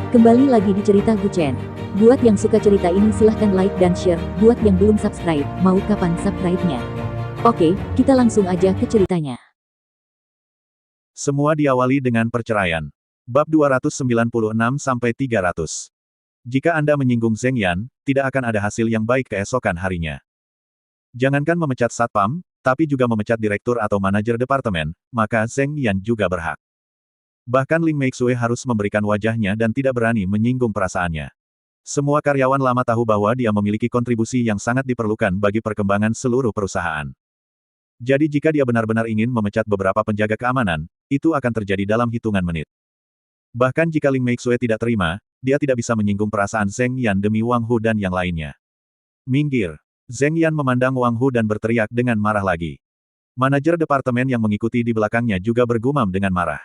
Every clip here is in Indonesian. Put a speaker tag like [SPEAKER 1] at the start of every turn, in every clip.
[SPEAKER 1] Kembali lagi di cerita Guchen. Buat yang suka cerita ini silahkan like dan share, buat yang belum subscribe, mau kapan subscribe-nya? Oke, kita langsung aja ke ceritanya.
[SPEAKER 2] Semua diawali dengan perceraian. Bab 296-300. Jika Anda menyinggung Zheng Yan, tidak akan ada hasil yang baik keesokan harinya. Jangankan memecat satpam, tapi juga memecat direktur atau manajer departemen, maka Zheng Yan juga berhak. Bahkan Ling Meixue harus memberikan wajahnya dan tidak berani menyinggung perasaannya. Semua karyawan lama tahu bahwa dia memiliki kontribusi yang sangat diperlukan bagi perkembangan seluruh perusahaan. Jadi jika dia benar-benar ingin memecat beberapa penjaga keamanan, itu akan terjadi dalam hitungan menit. Bahkan jika Ling Meixue tidak terima, dia tidak bisa menyinggung perasaan Zheng Yan demi Wang Hu dan yang lainnya. Minggir! Zheng Yan memandang Wang Hu dan berteriak dengan marah lagi. Manajer departemen yang mengikuti di belakangnya juga bergumam dengan marah.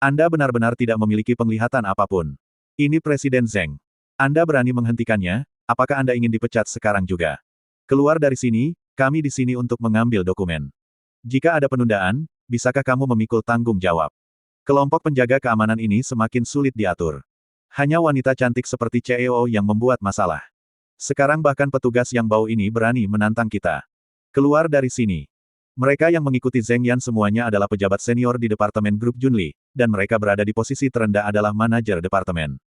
[SPEAKER 2] Anda benar-benar tidak memiliki penglihatan apapun. Ini Presiden Zheng. Anda berani menghentikannya, apakah Anda ingin dipecat sekarang juga? Keluar dari sini, kami di sini untuk mengambil dokumen. Jika ada penundaan, bisakah kamu memikul tanggung jawab? Kelompok penjaga keamanan ini semakin sulit diatur. Hanya wanita cantik seperti CEO yang membuat masalah. Sekarang bahkan petugas yang bau ini berani menantang kita. Keluar dari sini. Mereka yang mengikuti Zheng Yan semuanya adalah pejabat senior di Departemen Grup Junli, dan mereka berada di posisi terendah adalah manajer departemen.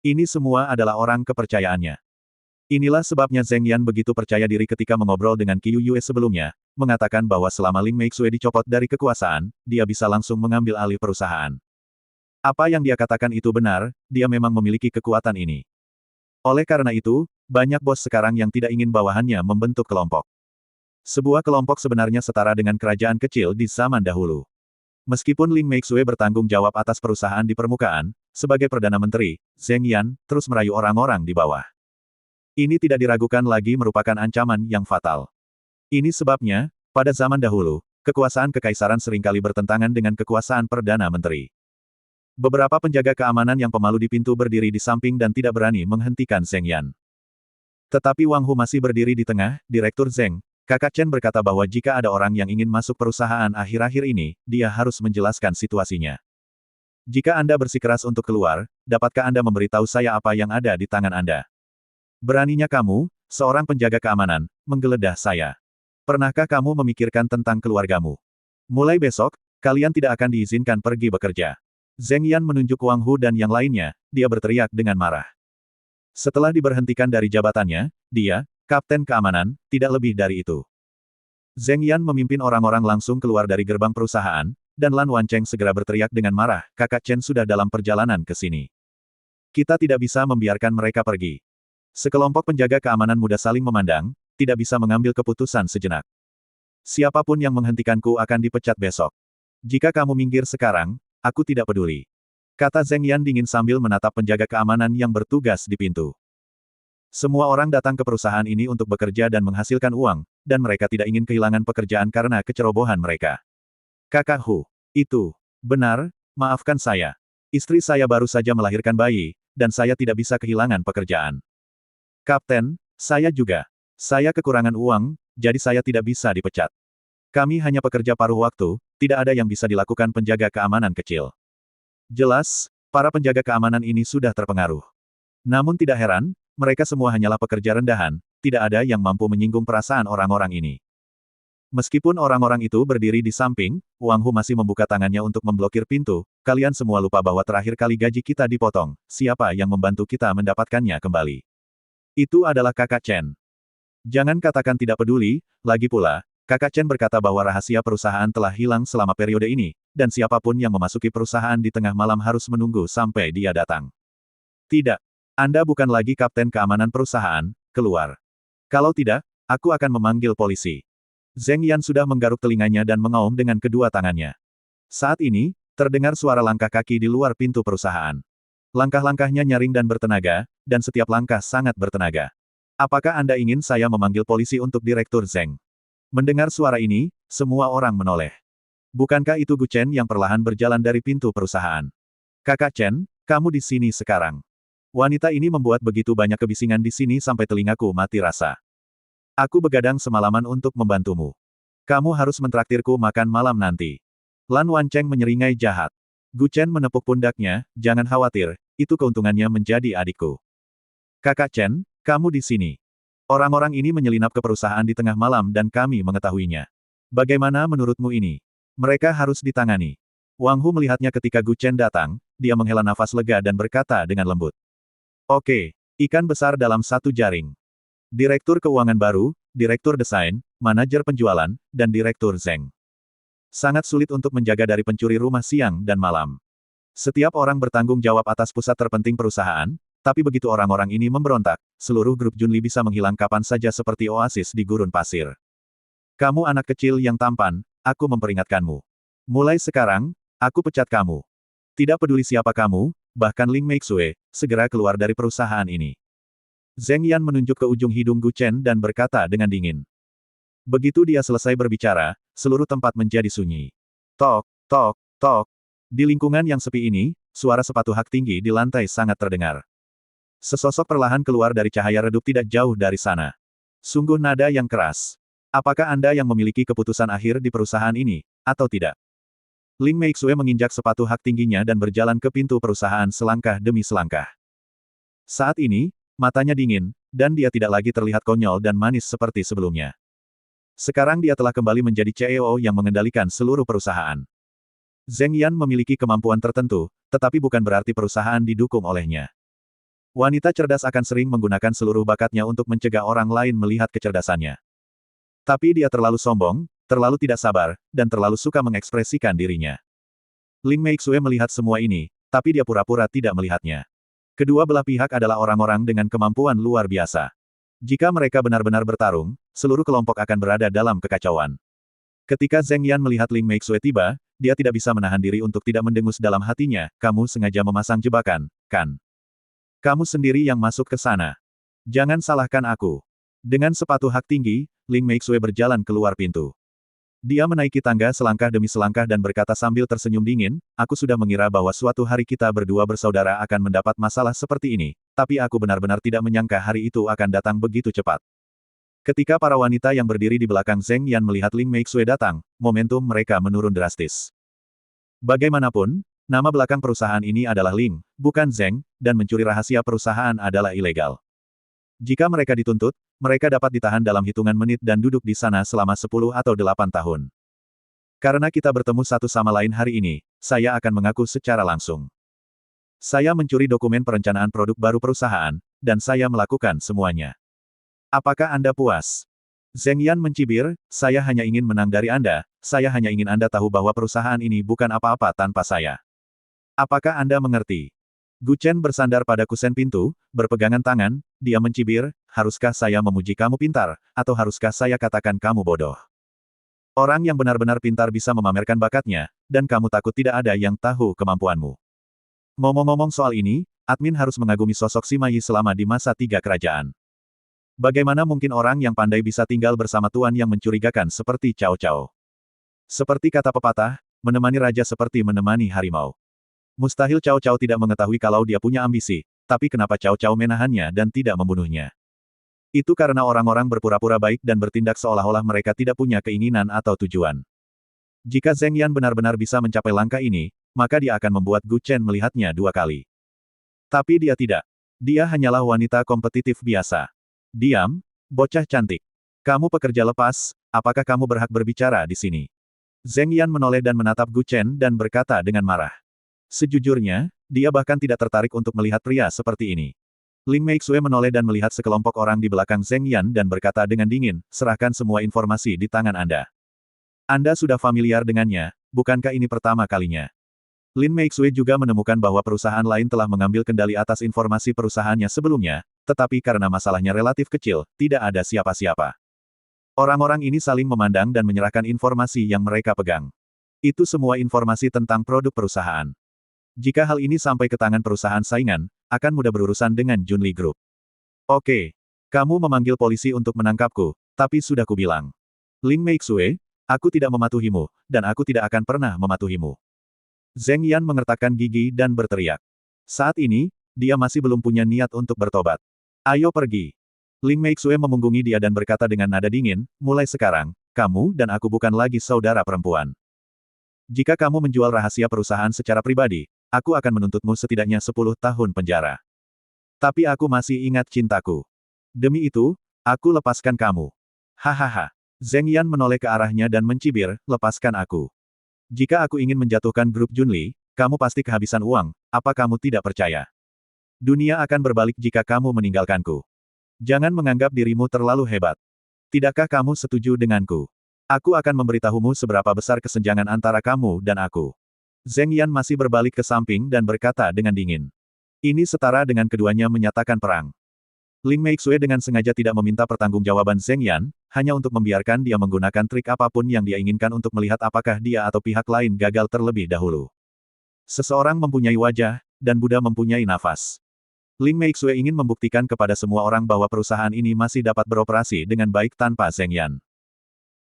[SPEAKER 2] Ini semua adalah orang kepercayaannya. Inilah sebabnya Zheng Yan begitu percaya diri ketika mengobrol dengan Qiu Yue sebelumnya, mengatakan bahwa selama Ling Meixue dicopot dari kekuasaan, dia bisa langsung mengambil alih perusahaan. Apa yang dia katakan itu benar, dia memang memiliki kekuatan ini. Oleh karena itu, banyak bos sekarang yang tidak ingin bawahannya membentuk kelompok. Sebuah kelompok sebenarnya setara dengan kerajaan kecil di zaman dahulu. Meskipun Ling Meixue bertanggung jawab atas perusahaan di permukaan, sebagai Perdana Menteri, Zheng Yan terus merayu orang-orang di bawah. Ini tidak diragukan lagi merupakan ancaman yang fatal. Ini sebabnya, pada zaman dahulu, kekuasaan kekaisaran seringkali bertentangan dengan kekuasaan Perdana Menteri. Beberapa penjaga keamanan yang pemalu di pintu berdiri di samping dan tidak berani menghentikan Zheng Yan. Tetapi Wang Hu masih berdiri di tengah, Direktur Zheng. Kakak Chen berkata bahwa jika ada orang yang ingin masuk perusahaan akhir-akhir ini, dia harus menjelaskan situasinya. Jika Anda bersikeras untuk keluar, dapatkah Anda memberitahu saya apa yang ada di tangan Anda? Beraninya kamu, seorang penjaga keamanan, menggeledah saya. Pernahkah kamu memikirkan tentang keluargamu? Mulai besok, kalian tidak akan diizinkan pergi bekerja. Zheng Yan menunjuk Wang Hu dan yang lainnya, dia berteriak dengan marah. Setelah diberhentikan dari jabatannya, dia, Kapten Keamanan, tidak lebih dari itu. Zheng Yan memimpin orang-orang langsung keluar dari gerbang perusahaan, dan Lan Wancheng segera berteriak dengan marah, Kakak Chen sudah dalam perjalanan ke sini. Kita tidak bisa membiarkan mereka pergi. Sekelompok penjaga keamanan muda saling memandang, tidak bisa mengambil keputusan sejenak. Siapapun yang menghentikanku akan dipecat besok. Jika kamu minggir sekarang, aku tidak peduli. Kata Zheng Yan dingin sambil menatap penjaga keamanan yang bertugas di pintu. Semua orang datang ke perusahaan ini untuk bekerja dan menghasilkan uang, dan mereka tidak ingin kehilangan pekerjaan karena kecerobohan mereka. Kakak Hu, itu benar, maafkan saya. Istri saya baru saja melahirkan bayi, dan saya tidak bisa kehilangan pekerjaan. Kapten, saya juga. Saya kekurangan uang, jadi saya tidak bisa dipecat. Kami hanya pekerja paruh waktu, tidak ada yang bisa dilakukan penjaga keamanan kecil. Jelas, para penjaga keamanan ini sudah terpengaruh. Namun tidak heran, mereka semua hanyalah pekerja rendahan, tidak ada yang mampu menyinggung perasaan orang-orang ini. Meskipun orang-orang itu berdiri di samping, Wang Hu masih membuka tangannya untuk memblokir pintu, kalian semua lupa bahwa terakhir kali gaji kita dipotong, siapa yang membantu kita mendapatkannya kembali? Itu adalah Kakak Chen. Jangan katakan tidak peduli, lagi pula, Kakak Chen berkata bahwa rahasia perusahaan telah hilang selama periode ini, dan siapapun yang memasuki perusahaan di tengah malam harus menunggu sampai dia datang. Tidak. Anda bukan lagi kapten keamanan perusahaan, keluar. Kalau tidak, aku akan memanggil polisi. Zheng Yan sudah menggaruk telinganya dan mengaum dengan kedua tangannya. Saat ini, terdengar suara langkah kaki di luar pintu perusahaan. Langkah-langkahnya nyaring dan bertenaga, dan setiap langkah sangat bertenaga. Apakah Anda ingin saya memanggil polisi untuk Direktur Zheng? Mendengar suara ini, semua orang menoleh. Bukankah itu Gu Chen yang perlahan berjalan dari pintu perusahaan? Kakak Chen, kamu di sini sekarang. Wanita ini membuat begitu banyak kebisingan di sini sampai telingaku mati rasa. Aku begadang semalaman untuk membantumu. Kamu harus mentraktirku makan malam nanti. Lan Wancheng menyeringai jahat. Gu Chen menepuk pundaknya, jangan khawatir, itu keuntungannya menjadi adikku. Kakak Chen, kamu di sini. Orang-orang ini menyelinap ke perusahaan di tengah malam dan kami mengetahuinya. Bagaimana menurutmu ini? Mereka harus ditangani. Wang Hu melihatnya ketika Gu Chen datang, dia menghela nafas lega dan berkata dengan lembut. Oke, ikan besar dalam satu jaring. Direktur keuangan baru, direktur desain, manajer penjualan, dan direktur Zeng. Sangat sulit untuk menjaga dari pencuri rumah siang dan malam. Setiap orang bertanggung jawab atas pusat terpenting perusahaan, tapi begitu orang-orang ini memberontak, seluruh grup Junli bisa menghilang kapan saja seperti oasis di gurun pasir. Kamu anak kecil yang tampan, aku memperingatkanmu. Mulai sekarang, aku pecat kamu. Tidak peduli siapa kamu, bahkan Ling Meixue, segera keluar dari perusahaan ini. Zeng Yan menunjuk ke ujung hidung Gu Chen dan berkata dengan dingin. Begitu dia selesai berbicara, seluruh tempat menjadi sunyi. Tok, tok, tok. Di lingkungan yang sepi ini, suara sepatu hak tinggi di lantai sangat terdengar. Sesosok perlahan keluar dari cahaya redup tidak jauh dari sana. Sungguh nada yang keras. Apakah Anda yang memiliki keputusan akhir di perusahaan ini, atau tidak? Ling Meixue menginjak sepatu hak tingginya dan berjalan ke pintu perusahaan selangkah demi selangkah. Saat ini, matanya dingin, dan dia tidak lagi terlihat konyol dan manis seperti sebelumnya. Sekarang dia telah kembali menjadi CEO yang mengendalikan seluruh perusahaan. Zeng Yan memiliki kemampuan tertentu, tetapi bukan berarti perusahaan didukung olehnya. Wanita cerdas akan sering menggunakan seluruh bakatnya untuk mencegah orang lain melihat kecerdasannya. Tapi dia terlalu sombong, terlalu tidak sabar, dan terlalu suka mengekspresikan dirinya. Ling Meixue melihat semua ini, tapi dia pura-pura tidak melihatnya. Kedua belah pihak adalah orang-orang dengan kemampuan luar biasa. Jika mereka benar-benar bertarung, seluruh kelompok akan berada dalam kekacauan. Ketika Zeng Yan melihat Ling Meixue tiba, dia tidak bisa menahan diri untuk tidak mendengus dalam hatinya, kamu sengaja memasang jebakan, kan? Kamu sendiri yang masuk ke sana. Jangan salahkan aku. Dengan sepatu hak tinggi, Ling Meixue berjalan keluar pintu. Dia menaiki tangga selangkah demi selangkah dan berkata sambil tersenyum dingin, aku sudah mengira bahwa suatu hari kita berdua bersaudara akan mendapat masalah seperti ini, tapi aku benar-benar tidak menyangka hari itu akan datang begitu cepat. Ketika para wanita yang berdiri di belakang Zeng Yan melihat Ling Meixue datang, momentum mereka menurun drastis. Bagaimanapun, nama belakang perusahaan ini adalah Ling, bukan Zeng, dan mencuri rahasia perusahaan adalah ilegal. Jika mereka dituntut, mereka dapat ditahan dalam hitungan menit dan duduk di sana selama 10 atau 8 tahun. Karena kita bertemu satu sama lain hari ini, saya akan mengaku secara langsung. Saya mencuri dokumen perencanaan produk baru perusahaan, dan saya melakukan semuanya. Apakah Anda puas? Zeng Yan mencibir, saya hanya ingin menang dari Anda, saya hanya ingin Anda tahu bahwa perusahaan ini bukan apa-apa tanpa saya. Apakah Anda mengerti? Gu Chen bersandar pada kusen pintu, berpegangan tangan, dia mencibir, haruskah saya memuji kamu pintar, atau haruskah saya katakan kamu bodoh? Orang yang benar-benar pintar bisa memamerkan bakatnya, dan kamu takut tidak ada yang tahu kemampuanmu. Ngomong-ngomong soal ini, admin harus mengagumi sosok Sima Yi selama di masa 3 kerajaan. Bagaimana mungkin orang yang pandai bisa tinggal bersama tuan yang mencurigakan seperti Cao Cao? Seperti kata pepatah, menemani raja seperti menemani harimau. Mustahil Cao Cao tidak mengetahui kalau dia punya ambisi, tapi kenapa Cao Cao menahannya dan tidak membunuhnya? Itu karena orang-orang berpura-pura baik dan bertindak seolah-olah mereka tidak punya keinginan atau tujuan. Jika Zeng Yan benar-benar bisa mencapai langkah ini, maka dia akan membuat Gu Chen melihatnya 2 kali. Tapi dia tidak. Dia hanyalah wanita kompetitif biasa. Diam, bocah cantik. Kamu pekerja lepas, apakah kamu berhak berbicara di sini? Zeng Yan menoleh dan menatap Gu Chen dan berkata dengan marah. Sejujurnya, dia bahkan tidak tertarik untuk melihat pria seperti ini. Ling Meixue menoleh dan melihat sekelompok orang di belakang Zeng Yan dan berkata dengan dingin, serahkan semua informasi di tangan Anda. Anda sudah familiar dengannya, bukankah ini pertama kalinya? Lin Meixue juga menemukan bahwa perusahaan lain telah mengambil kendali atas informasi perusahaannya sebelumnya, tetapi karena masalahnya relatif kecil, tidak ada siapa-siapa. Orang-orang ini saling memandang dan menyerahkan informasi yang mereka pegang. Itu semua informasi tentang produk perusahaan. Jika hal ini sampai ke tangan perusahaan saingan, akan mudah berurusan dengan Junli Group. Oke. Kamu memanggil polisi untuk menangkapku, tapi sudah kubilang. Ling Meixue, aku tidak mematuhimu, dan aku tidak akan pernah mematuhimu. Zeng Yan mengertakkan gigi dan berteriak. Saat ini, dia masih belum punya niat untuk bertobat. Ayo pergi. Ling Meixue memunggungi dia dan berkata dengan nada dingin, mulai sekarang, kamu dan aku bukan lagi saudara perempuan. Jika kamu menjual rahasia perusahaan secara pribadi, aku akan menuntutmu setidaknya 10 tahun penjara. Tapi aku masih ingat cintaku. Demi itu, aku lepaskan kamu. Hahaha. Zheng Yan menoleh ke arahnya dan mencibir, lepaskan aku. Jika aku ingin menjatuhkan grup Junli, kamu pasti kehabisan uang, apa kamu tidak percaya? Dunia akan berbalik jika kamu meninggalkanku. Jangan menganggap dirimu terlalu hebat. Tidakkah kamu setuju denganku? Aku akan memberitahumu seberapa besar kesenjangan antara kamu dan aku. Zheng Yan masih berbalik ke samping dan berkata dengan dingin. Ini setara dengan keduanya menyatakan perang. Ling Meixue dengan sengaja tidak meminta pertanggungjawaban Zheng Yan, hanya untuk membiarkan dia menggunakan trik apapun yang dia inginkan untuk melihat apakah dia atau pihak lain gagal terlebih dahulu. Seseorang mempunyai wajah, dan Buddha mempunyai nafas. Ling Meixue ingin membuktikan kepada semua orang bahwa perusahaan ini masih dapat beroperasi dengan baik tanpa Zheng Yan.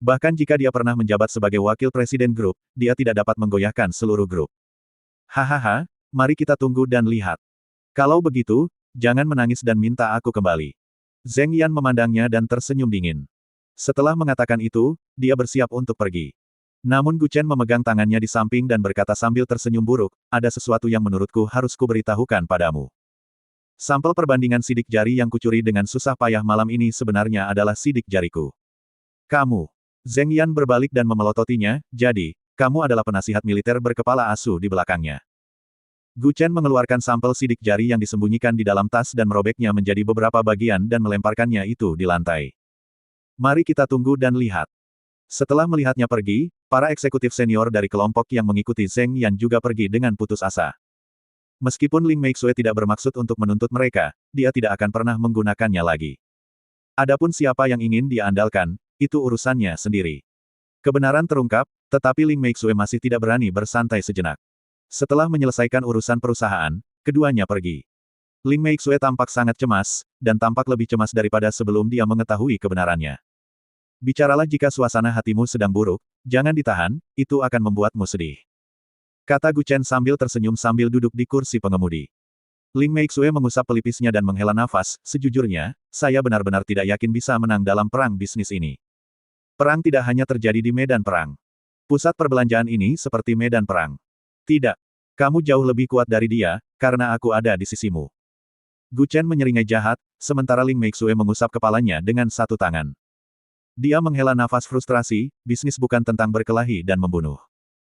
[SPEAKER 2] Bahkan jika dia pernah menjabat sebagai wakil presiden grup, dia tidak dapat menggoyahkan seluruh grup. Hahaha, mari kita tunggu dan lihat. Kalau begitu, jangan menangis dan minta aku kembali. Zheng Yan memandangnya dan tersenyum dingin. Setelah mengatakan itu, dia bersiap untuk pergi. Namun Gu Chen memegang tangannya di samping dan berkata sambil tersenyum buruk, ada sesuatu yang menurutku harus kuberitahukan padamu. Sampel perbandingan sidik jari yang kucuri dengan susah payah malam ini sebenarnya adalah sidik jariku. Kamu. Zheng Yan berbalik dan memelototinya, jadi, kamu adalah penasihat militer berkepala asu di belakangnya. Gu Chen mengeluarkan sampel sidik jari yang disembunyikan di dalam tas dan merobeknya menjadi beberapa bagian dan melemparkannya itu di lantai. Mari kita tunggu dan lihat. Setelah melihatnya pergi, para eksekutif senior dari kelompok yang mengikuti Zheng Yan juga pergi dengan putus asa. Meskipun Ling Meixue tidak bermaksud untuk menuntut mereka, dia tidak akan pernah menggunakannya lagi. Adapun siapa yang ingin dia andalkan, itu urusannya sendiri. Kebenaran terungkap, tetapi Ling Meixue masih tidak berani bersantai sejenak. Setelah menyelesaikan urusan perusahaan, keduanya pergi. Ling Meixue tampak sangat cemas, dan tampak lebih cemas daripada sebelum dia mengetahui kebenarannya. Bicaralah jika suasana hatimu sedang buruk, jangan ditahan, itu akan membuatmu sedih. Kata Gu Chen sambil tersenyum sambil duduk di kursi pengemudi. Ling Meixue mengusap pelipisnya dan menghela nafas, sejujurnya, saya benar-benar tidak yakin bisa menang dalam perang bisnis ini. Perang tidak hanya terjadi di medan perang. Pusat perbelanjaan ini seperti medan perang. Tidak. Kamu jauh lebih kuat dari dia, karena aku ada di sisimu. Gu Chen menyeringai jahat, sementara Ling Meixue mengusap kepalanya dengan satu tangan. Dia menghela nafas frustrasi, bisnis bukan tentang berkelahi dan membunuh.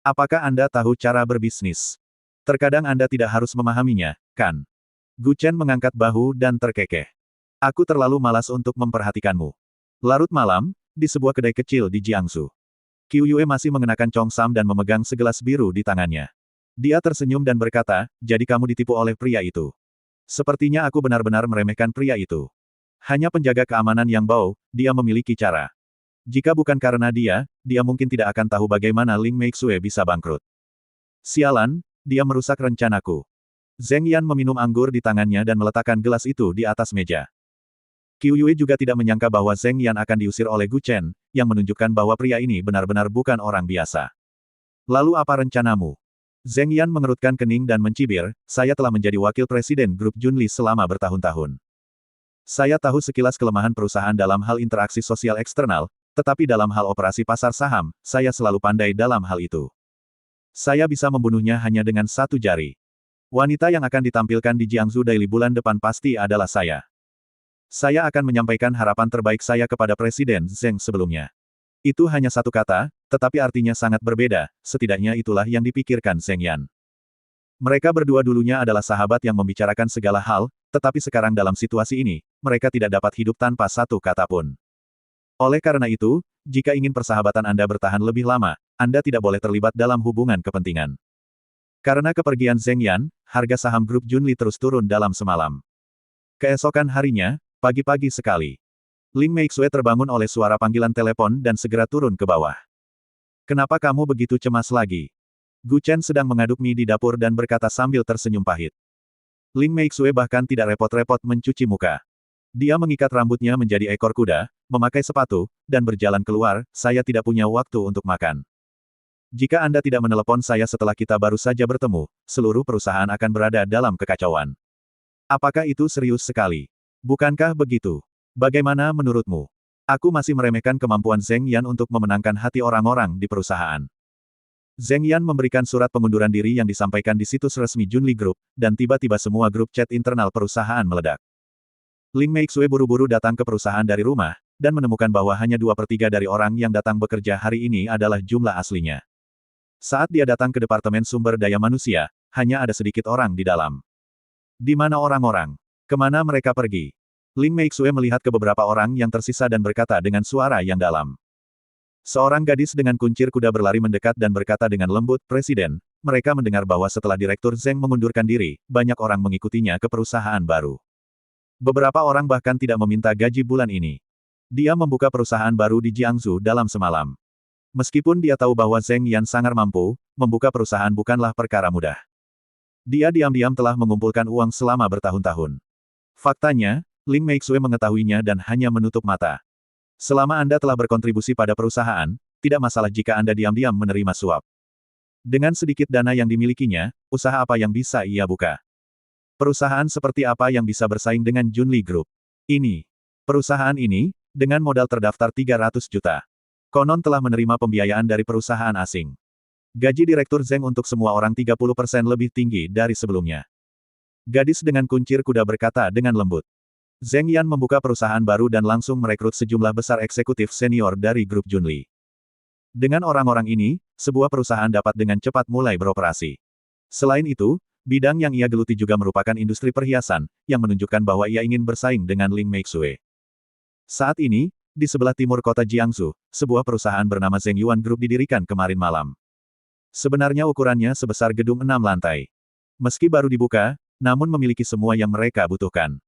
[SPEAKER 2] Apakah Anda tahu cara berbisnis? Terkadang Anda tidak harus memahaminya, kan? Gu Chen mengangkat bahu dan terkekeh. Aku terlalu malas untuk memperhatikanmu. Larut malam, di sebuah kedai kecil di Jiangsu. Qiu Yue masih mengenakan congsam dan memegang segelas biru di tangannya. Dia tersenyum dan berkata, jadi kamu ditipu oleh pria itu. Sepertinya aku benar-benar meremehkan pria itu. Hanya penjaga keamanan yang bau, dia memiliki cara. Jika bukan karena dia mungkin tidak akan tahu bagaimana Ling Meixue bisa bangkrut. Sialan, dia merusak rencanaku. Zheng Yan meminum anggur di tangannya dan meletakkan gelas itu di atas meja. Qiu Yue juga tidak menyangka bahwa Zheng Yan akan diusir oleh Gu Chen, yang menunjukkan bahwa pria ini benar-benar bukan orang biasa. Lalu apa rencanamu? Zheng Yan mengerutkan kening dan mencibir, saya telah menjadi wakil presiden grup Junli selama bertahun-tahun. Saya tahu sekilas kelemahan perusahaan dalam hal interaksi sosial eksternal, tetapi dalam hal operasi pasar saham, saya selalu pandai dalam hal itu. Saya bisa membunuhnya hanya dengan satu jari. Wanita yang akan ditampilkan di Jiangsu Daily bulan depan pasti adalah saya. Saya akan menyampaikan harapan terbaik saya kepada Presiden Zheng sebelumnya. Itu hanya satu kata, tetapi artinya sangat berbeda, setidaknya itulah yang dipikirkan Zheng Yan. Mereka berdua dulunya adalah sahabat yang membicarakan segala hal, tetapi sekarang dalam situasi ini, mereka tidak dapat hidup tanpa satu kata pun. Oleh karena itu, jika ingin persahabatan Anda bertahan lebih lama, Anda tidak boleh terlibat dalam hubungan kepentingan. Karena kepergian Zheng Yan, harga saham grup Junli terus turun dalam semalam. Keesokan harinya, pagi-pagi sekali, Ling Meixue terbangun oleh suara panggilan telepon dan segera turun ke bawah. Kenapa kamu begitu cemas lagi? Gu Chen sedang mengaduk mie di dapur dan berkata sambil tersenyum pahit. Ling Meixue bahkan tidak repot-repot mencuci muka. Dia mengikat rambutnya menjadi ekor kuda, memakai sepatu, dan berjalan keluar, saya tidak punya waktu untuk makan. Jika Anda tidak menelepon saya setelah kita baru saja bertemu, seluruh perusahaan akan berada dalam kekacauan. Apakah itu serius sekali? Bukankah begitu? Bagaimana menurutmu? Aku masih meremehkan kemampuan Zheng Yan untuk memenangkan hati orang-orang di perusahaan. Zheng Yan memberikan surat pengunduran diri yang disampaikan di situs resmi Junli Group, dan tiba-tiba semua grup chat internal perusahaan meledak. Ling Meixue buru-buru datang ke perusahaan dari rumah, dan menemukan bahwa hanya 2/3 dari orang yang datang bekerja hari ini adalah jumlah aslinya. Saat dia datang ke Departemen Sumber Daya Manusia, hanya ada sedikit orang di dalam. Di mana orang-orang? Kemana mereka pergi? Ling Meixue melihat ke beberapa orang yang tersisa dan berkata dengan suara yang dalam. Seorang gadis dengan kuncir kuda berlari mendekat dan berkata dengan lembut, "Presiden, mereka mendengar bahwa setelah Direktur Zheng mengundurkan diri, banyak orang mengikutinya ke perusahaan baru. Beberapa orang bahkan tidak meminta gaji bulan ini. Dia membuka perusahaan baru di Jiangsu dalam semalam. Meskipun dia tahu bahwa Zheng Yan sangat mampu, membuka perusahaan bukanlah perkara mudah. Dia diam-diam telah mengumpulkan uang selama bertahun-tahun. Faktanya, Ling Meixue mengetahuinya dan hanya menutup mata. Selama Anda telah berkontribusi pada perusahaan, tidak masalah jika Anda diam-diam menerima suap. Dengan sedikit dana yang dimilikinya, usaha apa yang bisa ia buka? Perusahaan seperti apa yang bisa bersaing dengan Junli Group? Perusahaan ini, dengan modal terdaftar 300 juta. Konon telah menerima pembiayaan dari perusahaan asing. Gaji Direktur Zheng untuk semua orang 30% lebih tinggi dari sebelumnya. Gadis dengan kuncir kuda berkata dengan lembut. Zheng Yan membuka perusahaan baru dan langsung merekrut sejumlah besar eksekutif senior dari grup Junli. Dengan orang-orang ini, sebuah perusahaan dapat dengan cepat mulai beroperasi. Selain itu, bidang yang ia geluti juga merupakan industri perhiasan, yang menunjukkan bahwa ia ingin bersaing dengan Ling Meixue. Saat ini, di sebelah timur kota Jiangsu, sebuah perusahaan bernama Zheng Yuan Group didirikan kemarin malam. Sebenarnya ukurannya sebesar gedung 6 lantai. Meski baru dibuka, namun memiliki semua yang mereka butuhkan.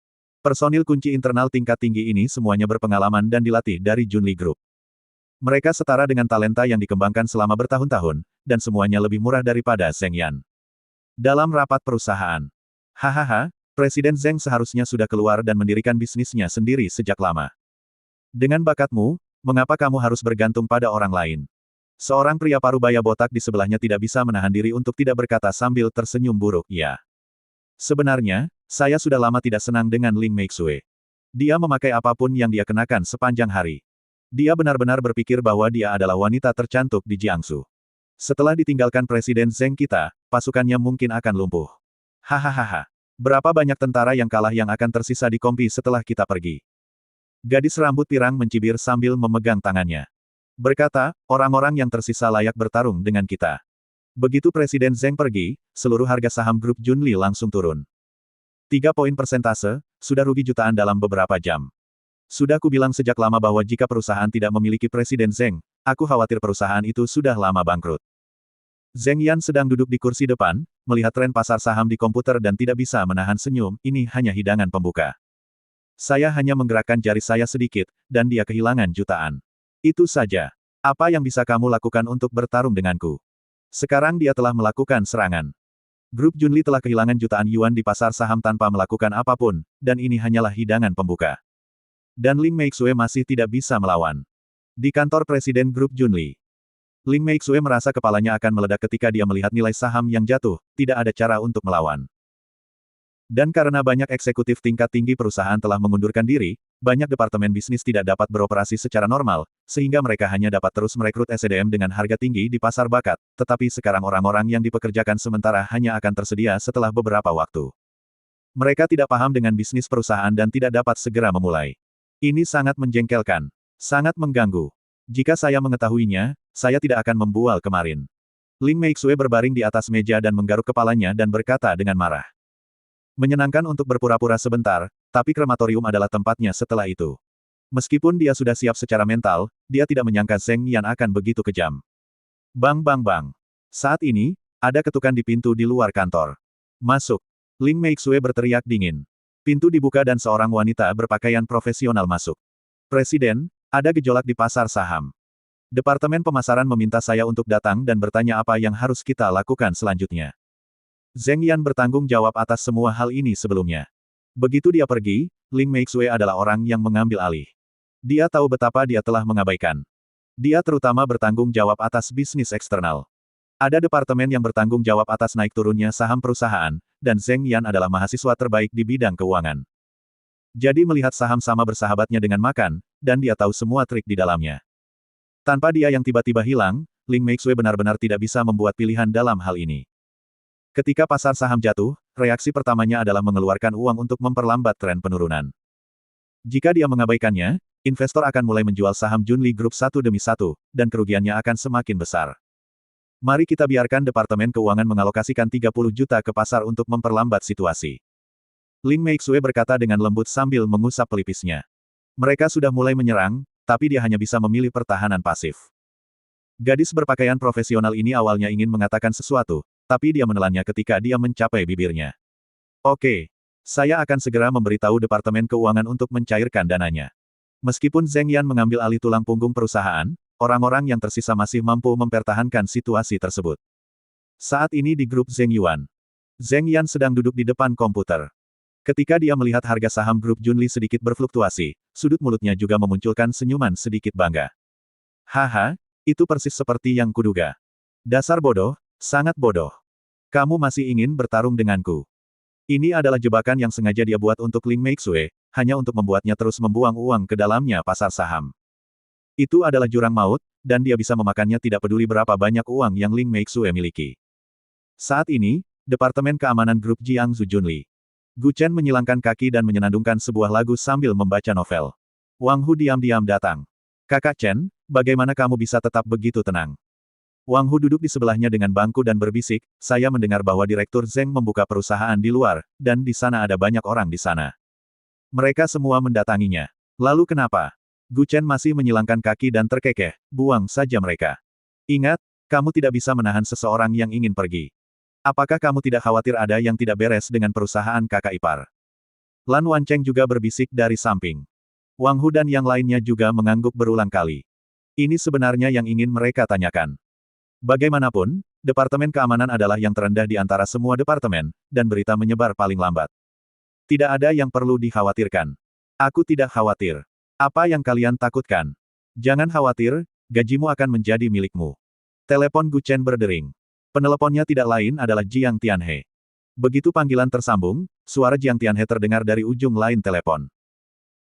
[SPEAKER 2] Personil kunci internal tingkat tinggi ini semuanya berpengalaman dan dilatih dari Junli Group. Mereka setara dengan talenta yang dikembangkan selama bertahun-tahun, dan semuanya lebih murah daripada Zheng Yan. Dalam rapat perusahaan. Hahaha, Presiden Zheng seharusnya sudah keluar dan mendirikan bisnisnya sendiri sejak lama. Dengan bakatmu, mengapa kamu harus bergantung pada orang lain? Seorang pria parubaya botak di sebelahnya tidak bisa menahan diri untuk tidak berkata sambil tersenyum buruk, "Ya. Sebenarnya, saya sudah lama tidak senang dengan Ling Meixue. Dia memakai apapun yang dia kenakan sepanjang hari. Dia benar-benar berpikir bahwa dia adalah wanita tercantik di Jiangsu. Setelah ditinggalkan Presiden Zheng kita, pasukannya mungkin akan lumpuh. Hahaha. Berapa banyak tentara yang kalah yang akan tersisa di Kompi setelah kita pergi?" Gadis rambut pirang mencibir sambil memegang tangannya. Berkata, "Orang-orang yang tersisa layak bertarung dengan kita." Begitu Presiden Zheng pergi, seluruh harga saham grup Junli langsung turun. 3 poin persentase, sudah rugi jutaan dalam beberapa jam. Sudah kubilang sejak lama bahwa jika perusahaan tidak memiliki Presiden Zheng, aku khawatir perusahaan itu sudah lama bangkrut. Zheng Yan sedang duduk di kursi depan, melihat tren pasar saham di komputer dan tidak bisa menahan senyum, ini hanya hidangan pembuka. Saya hanya menggerakkan jari saya sedikit, dan dia kehilangan jutaan. Itu saja. Apa yang bisa kamu lakukan untuk bertarung denganku? Sekarang dia telah melakukan serangan. Grup Junli telah kehilangan jutaan yuan di pasar saham tanpa melakukan apapun, dan ini hanyalah hidangan pembuka. Dan Ling Meixue masih tidak bisa melawan. Di kantor Presiden Grup Junli, Ling Meixue merasa kepalanya akan meledak ketika dia melihat nilai saham yang jatuh, tidak ada cara untuk melawan. Dan karena banyak eksekutif tingkat tinggi perusahaan telah mengundurkan diri, banyak departemen bisnis tidak dapat beroperasi secara normal, sehingga mereka hanya dapat terus merekrut SDM dengan harga tinggi di pasar bakat, tetapi sekarang orang-orang yang dipekerjakan sementara hanya akan tersedia setelah beberapa waktu. Mereka tidak paham dengan bisnis perusahaan dan tidak dapat segera memulai. Ini sangat menjengkelkan. Sangat mengganggu. Jika saya mengetahuinya, saya tidak akan membual kemarin. Ling Meixue berbaring di atas meja dan menggaruk kepalanya dan berkata dengan marah. Menyenangkan untuk berpura-pura sebentar, tapi krematorium adalah tempatnya setelah itu. Meskipun dia sudah siap secara mental, dia tidak menyangka Zheng Yan akan begitu kejam. Bang bang bang. Saat ini, ada ketukan di pintu di luar kantor. "Masuk." Ling Meixue berteriak dingin. Pintu dibuka dan seorang wanita berpakaian profesional masuk. "Presiden, ada gejolak di pasar saham. Departemen pemasaran meminta saya untuk datang dan bertanya apa yang harus kita lakukan selanjutnya." Zheng Yan bertanggung jawab atas semua hal ini sebelumnya. Begitu dia pergi, Ling Meixue adalah orang yang mengambil alih. Dia tahu betapa dia telah mengabaikan. Dia terutama bertanggung jawab atas bisnis eksternal. Ada departemen yang bertanggung jawab atas naik turunnya saham perusahaan, dan Zheng Yan adalah mahasiswa terbaik di bidang keuangan. Jadi melihat saham sama bersahabatnya dengan makan, dan dia tahu semua trik di dalamnya. Tanpa dia yang tiba-tiba hilang, Ling Meixue benar-benar tidak bisa membuat pilihan dalam hal ini. Ketika pasar saham jatuh, reaksi pertamanya adalah mengeluarkan uang untuk memperlambat tren penurunan. Jika dia mengabaikannya, investor akan mulai menjual saham Junli Group satu demi satu, dan kerugiannya akan semakin besar. Mari kita biarkan Departemen Keuangan mengalokasikan 30 juta ke pasar untuk memperlambat situasi. Ling Meixue berkata dengan lembut sambil mengusap pelipisnya. Mereka sudah mulai menyerang, tapi dia hanya bisa memilih pertahanan pasif. Gadis berpakaian profesional ini awalnya ingin mengatakan sesuatu, tapi dia menelannya ketika dia mencapai bibirnya. Oke. Saya akan segera memberitahu Departemen Keuangan untuk mencairkan dananya. Meskipun Zheng Yan mengambil alih tulang punggung perusahaan, orang-orang yang tersisa masih mampu mempertahankan situasi tersebut. Saat ini di grup Zheng Yuan, Zheng Yan sedang duduk di depan komputer. Ketika dia melihat harga saham grup Junli sedikit berfluktuasi, sudut mulutnya juga memunculkan senyuman sedikit bangga. Haha. Itu persis seperti yang kuduga. Dasar bodoh, sangat bodoh. Kamu masih ingin bertarung denganku. Ini adalah jebakan yang sengaja dia buat untuk Ling Meixue, hanya untuk membuatnya terus membuang uang ke dalamnya pasar saham. Itu adalah jurang maut, dan dia bisa memakannya tidak peduli berapa banyak uang yang Ling Meixue miliki. Saat ini, Departemen Keamanan Grup Jiangsu Junli. Gu Chen menyilangkan kaki dan menyenandungkan sebuah lagu sambil membaca novel. Wang Hu diam-diam datang. Kakak Chen, bagaimana kamu bisa tetap begitu tenang? Wang Hu duduk di sebelahnya dengan bangku dan berbisik, saya mendengar bahwa Direktur Zheng membuka perusahaan di luar, dan di sana ada banyak orang di sana. Mereka semua mendatanginya. Lalu kenapa? Gu Chen masih menyilangkan kaki dan terkekeh, buang saja mereka. Ingat, kamu tidak bisa menahan seseorang yang ingin pergi. Apakah kamu tidak khawatir ada yang tidak beres dengan perusahaan kakak ipar? Lan Wancheng juga berbisik dari samping. Wang Hu dan yang lainnya juga mengangguk berulang kali. Ini sebenarnya yang ingin mereka tanyakan. Bagaimanapun, Departemen Keamanan adalah yang terendah di antara semua departemen, dan berita menyebar paling lambat. Tidak ada yang perlu dikhawatirkan. Aku tidak khawatir. Apa yang kalian takutkan? Jangan khawatir, gajimu akan menjadi milikmu. Telepon Gu Chen berdering. Peneleponnya tidak lain adalah Jiang Tianhe. Begitu panggilan tersambung, suara Jiang Tianhe terdengar dari ujung lain telepon.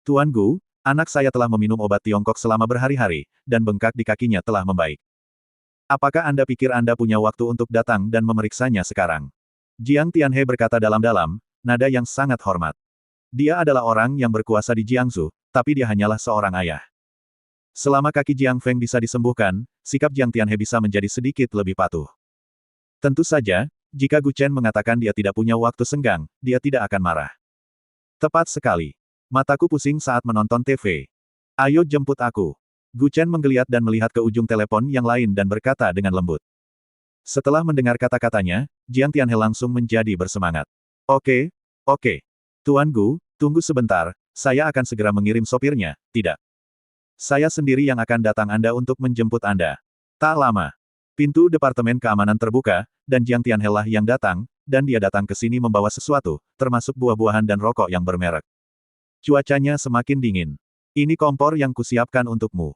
[SPEAKER 2] Tuan Gu, anak saya telah meminum obat Tiongkok selama berhari-hari, dan bengkak di kakinya telah membaik. Apakah Anda pikir Anda punya waktu untuk datang dan memeriksanya sekarang? Jiang Tianhe berkata dalam-dalam, nada yang sangat hormat. Dia adalah orang yang berkuasa di Jiangsu, tapi dia hanyalah seorang ayah. Selama kaki Jiang Feng bisa disembuhkan, sikap Jiang Tianhe bisa menjadi sedikit lebih patuh. Tentu saja, jika Gu Chen mengatakan dia tidak punya waktu senggang, dia tidak akan marah. Tepat sekali. Mataku pusing saat menonton TV. Ayo jemput aku. Gu Chen menggeliat dan melihat ke ujung telepon yang lain dan berkata dengan lembut. Setelah mendengar kata-katanya, Jiang Tianhe langsung menjadi bersemangat. Oke. Tuan Gu, tunggu sebentar, saya akan segera mengirim sopirnya, tidak. Saya sendiri yang akan datang Anda untuk menjemput Anda. Tak lama. Pintu Departemen Keamanan terbuka, dan Jiang Tianhe lah yang datang, dan dia datang ke sini membawa sesuatu, termasuk buah-buahan dan rokok yang bermerek. Cuacanya semakin dingin. Ini kompor yang kusiapkan untukmu.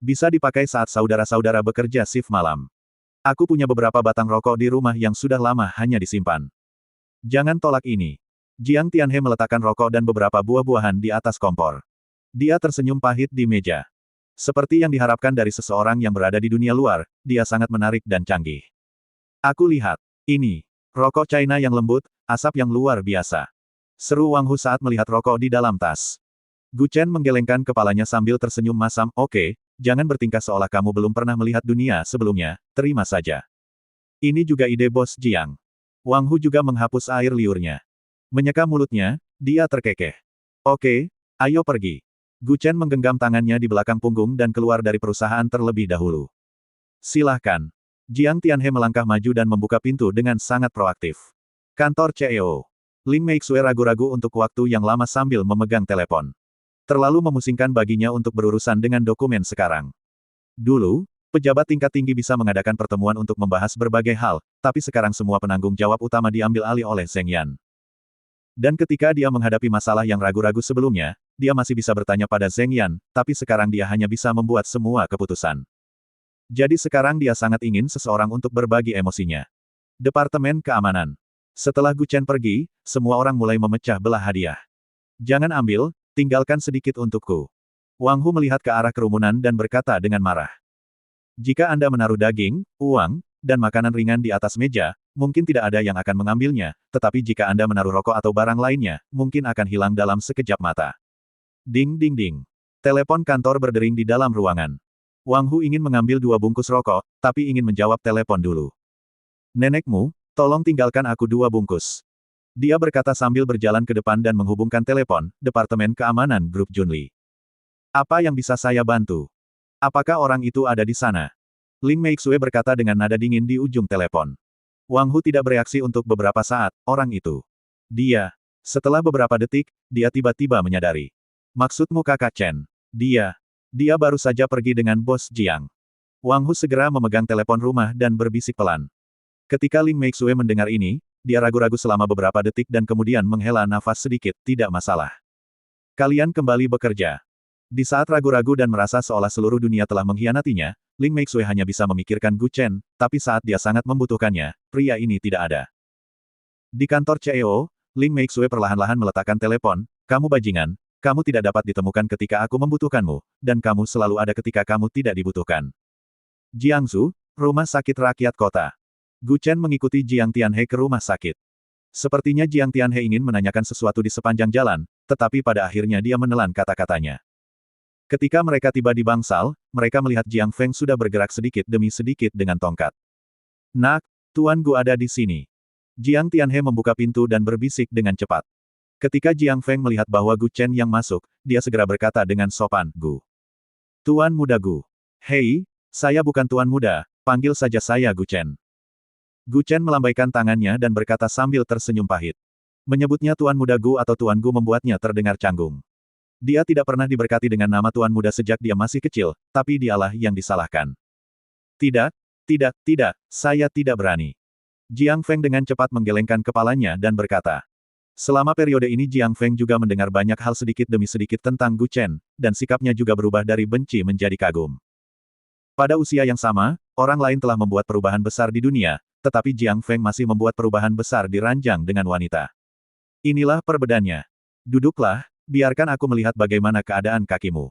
[SPEAKER 2] Bisa dipakai saat saudara-saudara bekerja shift malam. Aku punya beberapa batang rokok di rumah yang sudah lama hanya disimpan. Jangan tolak ini. Jiang Tianhe meletakkan rokok dan beberapa buah-buahan di atas kompor. Dia tersenyum pahit di meja. Seperti yang diharapkan dari seseorang yang berada di dunia luar, dia sangat menarik dan canggih. Aku lihat. Ini. Rokok China yang lembut, asap yang luar biasa. Seru Wang Hu saat melihat rokok di dalam tas. Gu Chen menggelengkan kepalanya sambil tersenyum masam, oke, jangan bertingkah seolah kamu belum pernah melihat dunia sebelumnya, terima saja. Ini juga ide Bos Jiang. Wang Hu juga menghapus air liurnya. Menyeka mulutnya, dia terkekeh. Oke, ayo pergi. Gu Chen menggenggam tangannya di belakang punggung dan keluar dari perusahaan terlebih dahulu. Silahkan. Jiang Tianhe melangkah maju dan membuka pintu dengan sangat proaktif. Kantor CEO. Ling Meixue ragu-ragu untuk waktu yang lama sambil memegang telepon. Terlalu memusingkan baginya untuk berurusan dengan dokumen sekarang. Dulu, pejabat tingkat tinggi bisa mengadakan pertemuan untuk membahas berbagai hal, tapi sekarang semua penanggung jawab utama diambil alih oleh Zheng Yan. Dan ketika dia menghadapi masalah yang ragu-ragu sebelumnya, dia masih bisa bertanya pada Zheng Yan, tapi sekarang dia hanya bisa membuat semua keputusan. Jadi sekarang dia sangat ingin seseorang untuk berbagi emosinya. Departemen Keamanan. Setelah Gu Chen pergi, semua orang mulai memecah belah hadiah. Jangan ambil, tinggalkan sedikit untukku. Wang Hu melihat ke arah kerumunan dan berkata dengan marah. Jika Anda menaruh daging, uang, dan makanan ringan di atas meja, mungkin tidak ada yang akan mengambilnya, tetapi jika Anda menaruh rokok atau barang lainnya, mungkin akan hilang dalam sekejap mata. Ding ding ding. Telepon kantor berdering di dalam ruangan. Wang Hu ingin mengambil 2 bungkus rokok, tapi ingin menjawab telepon dulu. Nenekmu, tolong tinggalkan aku 2 bungkus. Dia berkata sambil berjalan ke depan dan menghubungkan telepon, Departemen Keamanan Grup Junli. Apa yang bisa saya bantu? Apakah orang itu ada di sana? Ling Meixue berkata dengan nada dingin di ujung telepon. Wang Hu tidak bereaksi untuk beberapa saat, orang itu. Dia. Setelah beberapa detik, dia tiba-tiba menyadari. Maksudmu kakak Chen? Dia. Dia baru saja pergi dengan bos Jiang. Wang Hu segera memegang telepon rumah dan berbisik pelan. Ketika Ling Meixue mendengar ini, dia ragu-ragu selama beberapa detik dan kemudian menghela nafas sedikit, tidak masalah. Kalian kembali bekerja. Di saat ragu-ragu dan merasa seolah seluruh dunia telah mengkhianatinya, Ling Meixue hanya bisa memikirkan Gu Chen, tapi saat dia sangat membutuhkannya, pria ini tidak ada. Di kantor CEO, Ling Meixue perlahan-lahan meletakkan telepon, kamu bajingan, kamu tidak dapat ditemukan ketika aku membutuhkanmu, dan kamu selalu ada ketika kamu tidak dibutuhkan. Jiangsu, Rumah Sakit Rakyat Kota. Gu Chen mengikuti Jiang Tianhe ke rumah sakit. Sepertinya Jiang Tianhe ingin menanyakan sesuatu di sepanjang jalan, tetapi pada akhirnya dia menelan kata-katanya. Ketika mereka tiba di bangsal, mereka melihat Jiang Feng sudah bergerak sedikit demi sedikit dengan tongkat. Nak, Tuan Gu ada di sini. Jiang Tianhe membuka pintu dan berbisik dengan cepat. Ketika Jiang Feng melihat bahwa Gu Chen yang masuk, dia segera berkata dengan sopan, Gu. Tuan Muda Gu. Hei, saya bukan Tuan Muda, panggil saja saya Gu Chen. Gu Chen melambaikan tangannya dan berkata sambil tersenyum pahit. Menyebutnya Tuan Muda Gu atau Tuan Gu membuatnya terdengar canggung. Dia tidak pernah diberkati dengan nama Tuan Muda sejak dia masih kecil, tapi dialah yang disalahkan. Tidak, saya tidak berani. Jiang Feng dengan cepat menggelengkan kepalanya dan berkata. Selama periode ini Jiang Feng juga mendengar banyak hal sedikit demi sedikit tentang Gu Chen, dan sikapnya juga berubah dari benci menjadi kagum. Pada usia yang sama, orang lain telah membuat perubahan besar di dunia, tetapi Jiang Feng masih membuat perubahan besar di ranjang dengan wanita. Inilah perbedaannya. Duduklah. Biarkan aku melihat bagaimana keadaan kakimu.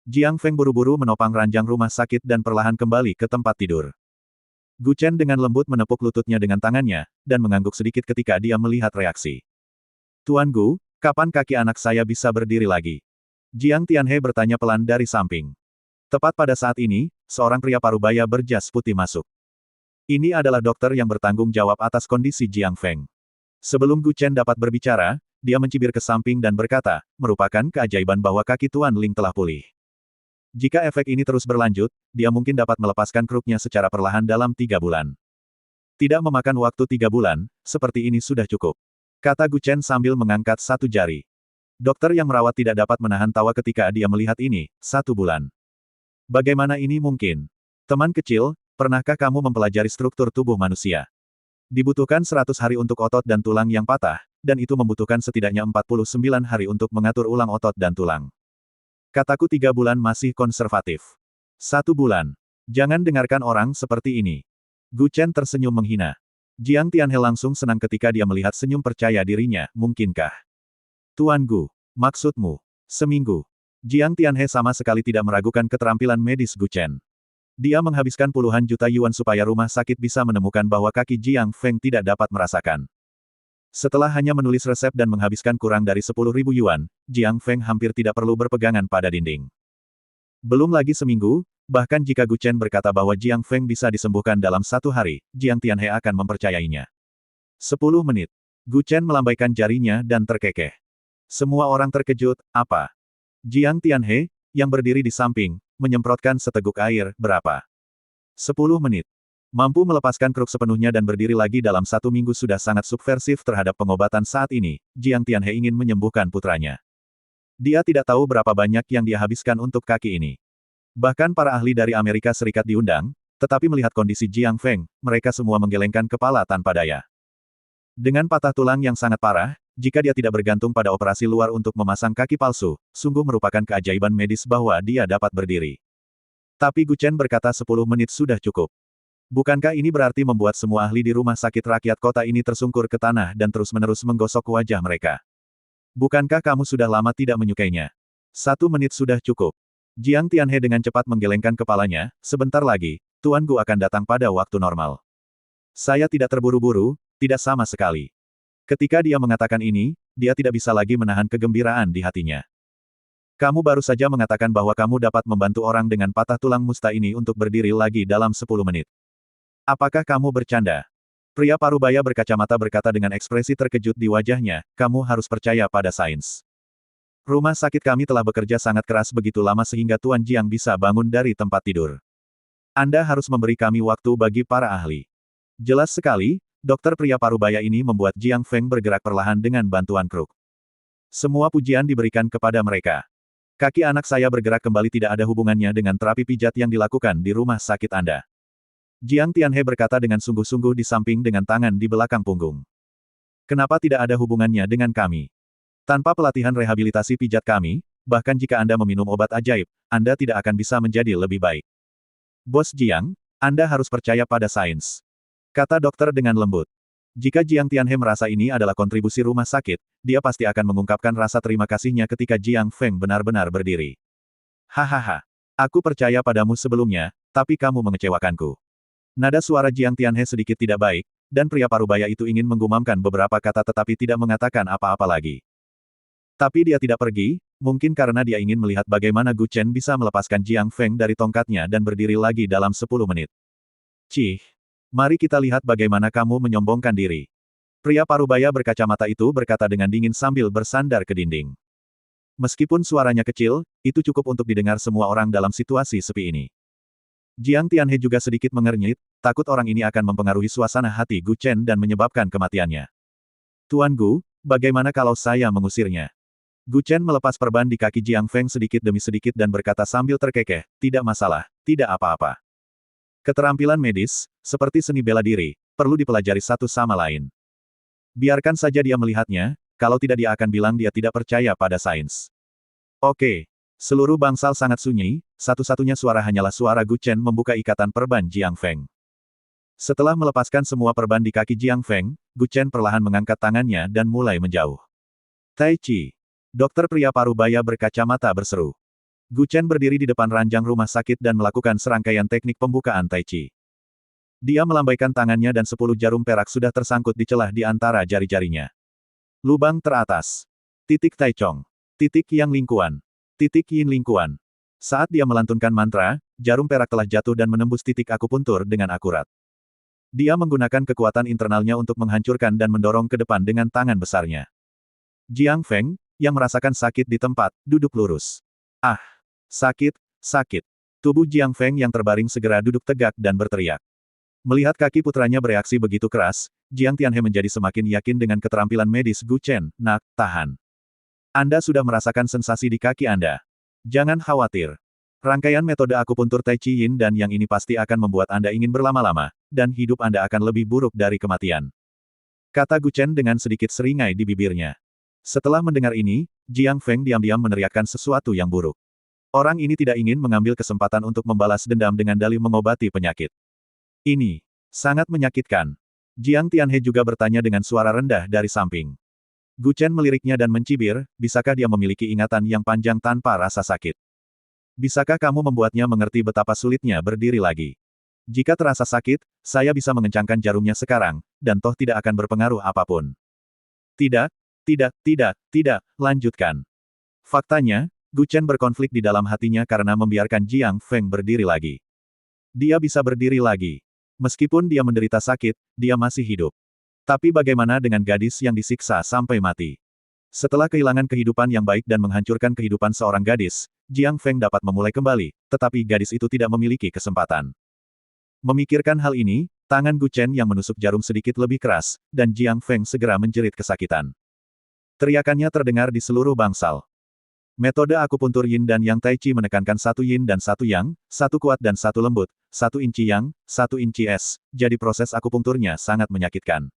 [SPEAKER 2] Jiang Feng buru-buru menopang ranjang rumah sakit dan perlahan kembali ke tempat tidur. Gu Chen dengan lembut menepuk lututnya dengan tangannya, dan mengangguk sedikit ketika dia melihat reaksi. Tuan Gu, kapan kaki anak saya bisa berdiri lagi? Jiang Tianhe bertanya pelan dari samping. Tepat pada saat ini, seorang pria parubaya berjas putih masuk. Ini adalah dokter yang bertanggung jawab atas kondisi Jiang Feng. Sebelum Gu Chen dapat berbicara, dia mencibir ke samping dan berkata, merupakan keajaiban bahwa kaki Tuan Ling telah pulih. Jika efek ini terus berlanjut, dia mungkin dapat melepaskan kruknya secara perlahan dalam 3 bulan. Tidak memakan waktu 3 bulan, seperti ini sudah cukup. Kata Gu Chen sambil mengangkat 1 jari. Dokter yang merawat tidak dapat menahan tawa ketika dia melihat ini, 1 bulan. Bagaimana ini mungkin? Teman kecil, pernahkah kamu mempelajari struktur tubuh manusia? Dibutuhkan 100 hari untuk otot dan tulang yang patah, dan itu membutuhkan setidaknya 49 hari untuk mengatur ulang otot dan tulang. Kataku 3 bulan masih konservatif. 1 bulan. Jangan dengarkan orang seperti ini. Gu Chen tersenyum menghina. Jiang Tianhe langsung senang ketika dia melihat senyum percaya dirinya, mungkinkah? Tuan Gu, maksudmu, seminggu. Jiang Tianhe sama sekali tidak meragukan keterampilan medis Gu Chen. Dia menghabiskan puluhan juta yuan supaya rumah sakit bisa menemukan bahwa kaki Jiang Feng tidak dapat merasakan. Setelah hanya menulis resep dan menghabiskan kurang dari 10.000 yuan, Jiang Feng hampir tidak perlu berpegangan pada dinding. Belum lagi seminggu, bahkan jika Gu Chen berkata bahwa Jiang Feng bisa disembuhkan dalam 1 hari, Jiang Tianhe akan mempercayainya. 10 menit. Gu Chen melambaikan jarinya dan terkekeh. Semua orang terkejut, apa? Jiang Tianhe, yang berdiri di samping, menyemprotkan seteguk air, berapa? 10 menit. Mampu melepaskan kruk sepenuhnya dan berdiri lagi dalam 1 minggu sudah sangat subversif terhadap pengobatan saat ini, Jiang Tianhe ingin menyembuhkan putranya. Dia tidak tahu berapa banyak yang dia habiskan untuk kaki ini. Bahkan para ahli dari Amerika Serikat diundang, tetapi melihat kondisi Jiang Feng, mereka semua menggelengkan kepala tanpa daya. Dengan patah tulang yang sangat parah, jika dia tidak bergantung pada operasi luar untuk memasang kaki palsu, sungguh merupakan keajaiban medis bahwa dia dapat berdiri. Tapi Gu Chen berkata 10 menit sudah cukup. Bukankah ini berarti membuat semua ahli di rumah sakit rakyat kota ini tersungkur ke tanah dan terus-menerus menggosok wajah mereka? Bukankah kamu sudah lama tidak menyukainya? 1 menit sudah cukup. Jiang Tianhe dengan cepat menggelengkan kepalanya, sebentar lagi, Tuan Gu akan datang pada waktu normal. Saya tidak terburu-buru, tidak sama sekali. Ketika dia mengatakan ini, dia tidak bisa lagi menahan kegembiraan di hatinya. Kamu baru saja mengatakan bahwa kamu dapat membantu orang dengan patah tulang musta ini untuk berdiri lagi dalam 10 menit. Apakah kamu bercanda? Pria parubaya berkacamata berkata dengan ekspresi terkejut di wajahnya, kamu harus percaya pada sains. Rumah sakit kami telah bekerja sangat keras begitu lama sehingga Tuan Jiang bisa bangun dari tempat tidur. Anda harus memberi kami waktu bagi para ahli. Jelas sekali, dokter pria parubaya ini membuat Jiang Feng bergerak perlahan dengan bantuan kruk. Semua pujian diberikan kepada mereka. Kaki anak saya bergerak kembali tidak ada hubungannya dengan terapi pijat yang dilakukan di rumah sakit Anda. Jiang Tianhe berkata dengan sungguh-sungguh di samping dengan tangan di belakang punggung. Kenapa tidak ada hubungannya dengan kami? Tanpa pelatihan rehabilitasi pijat kami, bahkan jika Anda meminum obat ajaib, Anda tidak akan bisa menjadi lebih baik. Bos Jiang, Anda harus percaya pada sains. Kata dokter dengan lembut. Jika Jiang Tianhe merasa ini adalah kontribusi rumah sakit, dia pasti akan mengungkapkan rasa terima kasihnya ketika Jiang Feng benar-benar berdiri. Hahaha. Aku percaya padamu sebelumnya, tapi kamu mengecewakanku. Nada suara Jiang Tianhe sedikit tidak baik, dan pria parubaya itu ingin menggumamkan beberapa kata tetapi tidak mengatakan apa-apa lagi. Tapi dia tidak pergi, mungkin karena dia ingin melihat bagaimana Gu Chen bisa melepaskan Jiang Feng dari tongkatnya dan berdiri lagi dalam 10 menit. Cih, mari kita lihat bagaimana kamu menyombongkan diri. Pria parubaya berkacamata itu berkata dengan dingin sambil bersandar ke dinding. Meskipun suaranya kecil, itu cukup untuk didengar semua orang dalam situasi sepi ini. Jiang Tianhe juga sedikit mengernyit, takut orang ini akan mempengaruhi suasana hati Gu Chen dan menyebabkan kematiannya. Tuan Gu, bagaimana kalau saya mengusirnya? Gu Chen melepas perban di kaki Jiang Feng sedikit demi sedikit dan berkata sambil terkekeh, tidak masalah, tidak apa-apa. Keterampilan medis, seperti seni bela diri, perlu dipelajari satu sama lain. Biarkan saja dia melihatnya, kalau tidak dia akan bilang dia tidak percaya pada sains. Oke. Seluruh bangsal sangat sunyi, satu-satunya suara hanyalah suara Gu Chen membuka ikatan perban Jiang Feng. Setelah melepaskan semua perban di kaki Jiang Feng, Gu Chen perlahan mengangkat tangannya dan mulai menjauh. Tai Chi. Dokter pria parubaya berkacamata berseru. Gu Chen berdiri di depan ranjang rumah sakit dan melakukan serangkaian teknik pembukaan Tai Chi. Dia melambaikan tangannya dan 10 jarum perak sudah tersangkut di celah di antara jari-jarinya. Lubang teratas. Titik Tai Chong. Titik Yang Lingkuan. Titik Yin Lingkuan. Saat dia melantunkan mantra, jarum perak telah jatuh dan menembus titik akupuntur dengan akurat. Dia menggunakan kekuatan internalnya untuk menghancurkan dan mendorong ke depan dengan tangan besarnya. Jiang Feng, yang merasakan sakit di tempat, duduk lurus. Ah! Sakit, sakit. Tubuh Jiang Feng yang terbaring segera duduk tegak dan berteriak. Melihat kaki putranya bereaksi begitu keras, Jiang Tianhe menjadi semakin yakin dengan keterampilan medis Gu Chen. Nak, tahan. Anda sudah merasakan sensasi di kaki Anda. Jangan khawatir. Rangkaian metode akupuntur Tai Chi Yin dan yang ini pasti akan membuat Anda ingin berlama-lama, dan hidup Anda akan lebih buruk dari kematian. Kata Gu Chen dengan sedikit seringai di bibirnya. Setelah mendengar ini, Jiang Feng diam-diam meneriakkan sesuatu yang buruk. Orang ini tidak ingin mengambil kesempatan untuk membalas dendam dengan dalih mengobati penyakit. Ini sangat menyakitkan. Jiang Tianhe juga bertanya dengan suara rendah dari samping. Gu Chen meliriknya dan mencibir, bisakah dia memiliki ingatan yang panjang tanpa rasa sakit? Bisakah kamu membuatnya mengerti betapa sulitnya berdiri lagi? Jika terasa sakit, saya bisa mengencangkan jarumnya sekarang, dan toh tidak akan berpengaruh apapun. Tidak, lanjutkan. Faktanya, Gu Chen berkonflik di dalam hatinya karena membiarkan Jiang Feng berdiri lagi. Dia bisa berdiri lagi. Meskipun dia menderita sakit, dia masih hidup. Tapi bagaimana dengan gadis yang disiksa sampai mati? Setelah kehilangan kehidupan yang baik dan menghancurkan kehidupan seorang gadis, Jiang Feng dapat memulai kembali, tetapi gadis itu tidak memiliki kesempatan. Memikirkan hal ini, tangan Gu Chen yang menusuk jarum sedikit lebih keras, dan Jiang Feng segera menjerit kesakitan. Teriakannya terdengar di seluruh bangsal. Metode akupuntur Yin dan Yang Tai Chi menekankan satu Yin dan satu Yang, satu kuat dan satu lembut, satu inci Yang, satu inci Es, jadi proses akupunturnya sangat menyakitkan.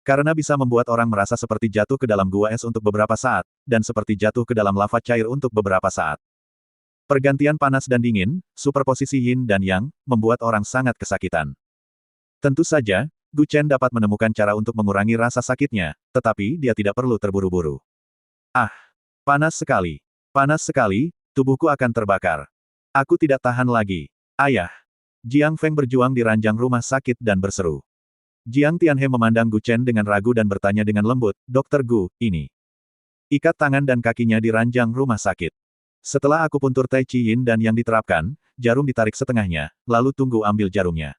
[SPEAKER 2] Karena bisa membuat orang merasa seperti jatuh ke dalam gua es untuk beberapa saat, dan seperti jatuh ke dalam lava cair untuk beberapa saat. Pergantian panas dan dingin, superposisi Yin dan Yang, membuat orang sangat kesakitan. Tentu saja, Gu Chen dapat menemukan cara untuk mengurangi rasa sakitnya, tetapi dia tidak perlu terburu-buru. Ah! Panas sekali, tubuhku akan terbakar. Aku tidak tahan lagi. Ayah. Jiang Feng berjuang di ranjang rumah sakit dan berseru. Jiang Tianhe memandang Gu Chen dengan ragu dan bertanya dengan lembut, Dokter Gu, ini. Ikat tangan dan kakinya di ranjang rumah sakit. Setelah akupuntur Tai Chi Yin dan yang diterapkan, jarum ditarik setengahnya, lalu tunggu ambil jarumnya.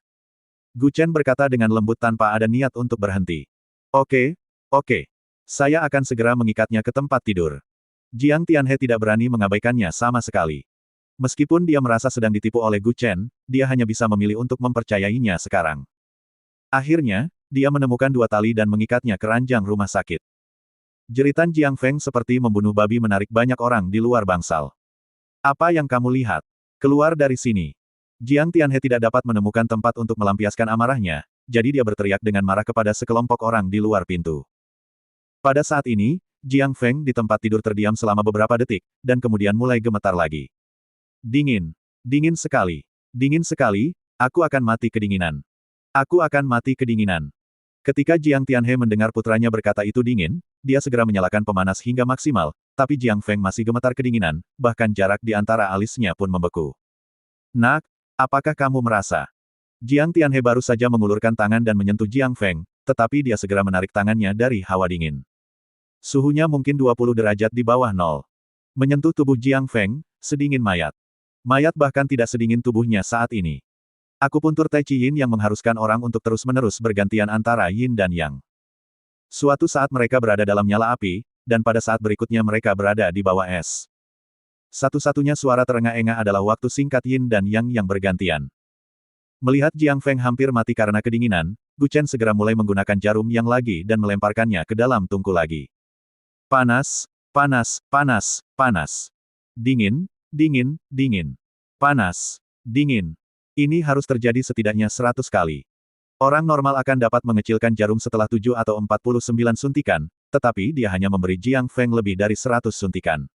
[SPEAKER 2] Gu Chen berkata dengan lembut tanpa ada niat untuk berhenti. Oke. Saya akan segera mengikatnya ke tempat tidur. Jiang Tianhe tidak berani mengabaikannya sama sekali. Meskipun dia merasa sedang ditipu oleh Gu Chen, dia hanya bisa memilih untuk mempercayainya sekarang. Akhirnya, dia menemukan dua tali dan mengikatnya ke ranjang rumah sakit. Jeritan Jiang Feng seperti membunuh babi menarik banyak orang di luar bangsal. Apa yang kamu lihat? Keluar dari sini. Jiang Tianhe tidak dapat menemukan tempat untuk melampiaskan amarahnya, jadi dia berteriak dengan marah kepada sekelompok orang di luar pintu. Pada saat ini, Jiang Feng di tempat tidur terdiam selama beberapa detik, dan kemudian mulai gemetar lagi. Dingin. Dingin sekali. Dingin sekali, aku akan mati kedinginan. Aku akan mati kedinginan. Ketika Jiang Tianhe mendengar putranya berkata itu dingin, dia segera menyalakan pemanas hingga maksimal, tapi Jiang Feng masih gemetar kedinginan, bahkan jarak di antara alisnya pun membeku. Nak, apakah kamu merasa? Jiang Tianhe baru saja mengulurkan tangan dan menyentuh Jiang Feng, tetapi dia segera menarik tangannya dari hawa dingin. Suhunya mungkin 20 derajat di bawah nol. Menyentuh tubuh Jiang Feng, sedingin mayat. Mayat bahkan tidak sedingin tubuhnya saat ini. Akupuntur Tai Chi Yin yang mengharuskan orang untuk terus-menerus bergantian antara Yin dan Yang. Suatu saat mereka berada dalam nyala api, dan pada saat berikutnya mereka berada di bawah es. Satu-satunya suara terengah-engah adalah waktu singkat Yin dan Yang yang bergantian. Melihat Jiang Feng hampir mati karena kedinginan, Gu Chen segera mulai menggunakan jarum yang lagi dan melemparkannya ke dalam tungku lagi. Panas, panas, panas, panas. Dingin, dingin, dingin. Panas, dingin. Ini harus terjadi setidaknya 100 kali. Orang normal akan dapat mengecilkan jarum setelah 7 atau 49 suntikan, tetapi dia hanya memberi Jiang Feng lebih dari 100 suntikan.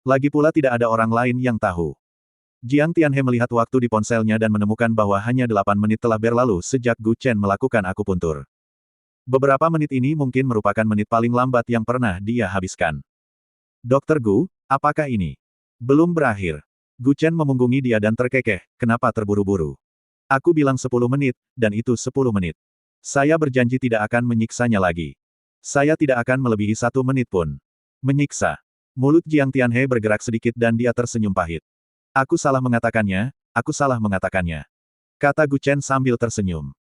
[SPEAKER 2] Lagi pula tidak ada orang lain yang tahu. Jiang Tianhe melihat waktu di ponselnya dan menemukan bahwa hanya 8 menit telah berlalu sejak Gu Chen melakukan akupuntur. Beberapa menit ini mungkin merupakan menit paling lambat yang pernah dia habiskan. Dokter Gu, apakah ini? Belum berakhir. Gu Chen memunggungi dia dan terkekeh, kenapa terburu-buru? Aku bilang 10 menit, dan itu 10 menit. Saya berjanji tidak akan menyiksanya lagi. Saya tidak akan melebihi 1 menit pun. Menyiksa. Mulut Jiang Tianhe bergerak sedikit dan dia tersenyum pahit. Aku salah mengatakannya, aku salah mengatakannya. Kata Gu Chen sambil tersenyum.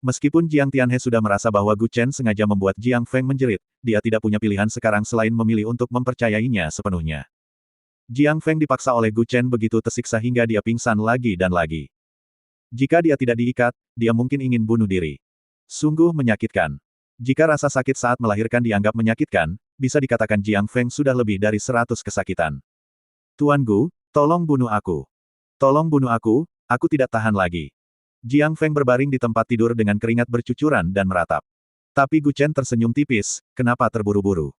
[SPEAKER 2] Meskipun Jiang Tianhe sudah merasa bahwa Gu Chen sengaja membuat Jiang Feng menjerit, dia tidak punya pilihan sekarang selain memilih untuk mempercayainya sepenuhnya. Jiang Feng dipaksa oleh Gu Chen begitu tersiksa hingga dia pingsan lagi dan lagi. Jika dia tidak diikat, dia mungkin ingin bunuh diri. Sungguh menyakitkan. Jika rasa sakit saat melahirkan dianggap menyakitkan, bisa dikatakan Jiang Feng sudah lebih dari 100 kesakitan. Tuan Gu, tolong bunuh aku. Tolong bunuh aku tidak tahan lagi. Jiang Feng berbaring di tempat tidur dengan keringat bercucuran dan meratap. Tapi Gu Chen tersenyum tipis, kenapa terburu-buru?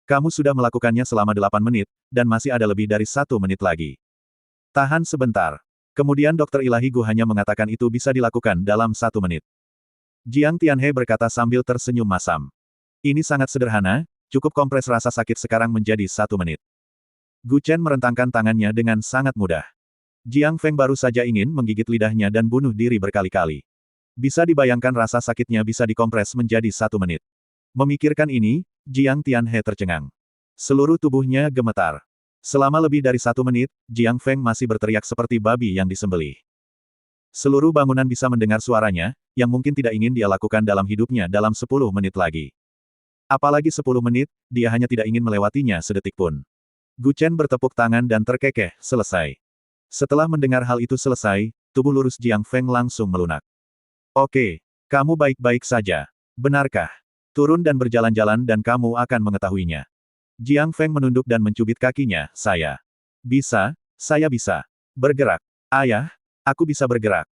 [SPEAKER 2] Kamu sudah melakukannya selama 8 menit, dan masih ada lebih dari 1 menit lagi. Tahan sebentar. Kemudian Dokter Ilahi Gu hanya mengatakan itu bisa dilakukan dalam 1 menit. Jiang Tianhe berkata sambil tersenyum masam. Ini sangat sederhana, cukup kompres rasa sakit sekarang menjadi 1 menit. Gu Chen merentangkan tangannya dengan sangat mudah. Jiang Feng baru saja ingin menggigit lidahnya dan bunuh diri berkali-kali. Bisa dibayangkan rasa sakitnya bisa dikompres menjadi 1 menit. Memikirkan ini, Jiang Tianhe tercengang. Seluruh tubuhnya gemetar. Selama lebih dari 1 menit, Jiang Feng masih berteriak seperti babi yang disembelih. Seluruh bangunan bisa mendengar suaranya, yang mungkin tidak ingin dia lakukan dalam hidupnya dalam 10 menit lagi. Apalagi 10 menit, dia hanya tidak ingin melewatinya sedetik pun. Gu Chen bertepuk tangan dan terkekeh, selesai. Setelah mendengar hal itu selesai, tubuh lurus Jiang Feng langsung melunak. Oke, kamu baik-baik saja. Benarkah? Turun dan berjalan-jalan dan kamu akan mengetahuinya. Jiang Feng menunduk dan mencubit kakinya, saya bisa. Bergerak. Ayah, aku bisa bergerak.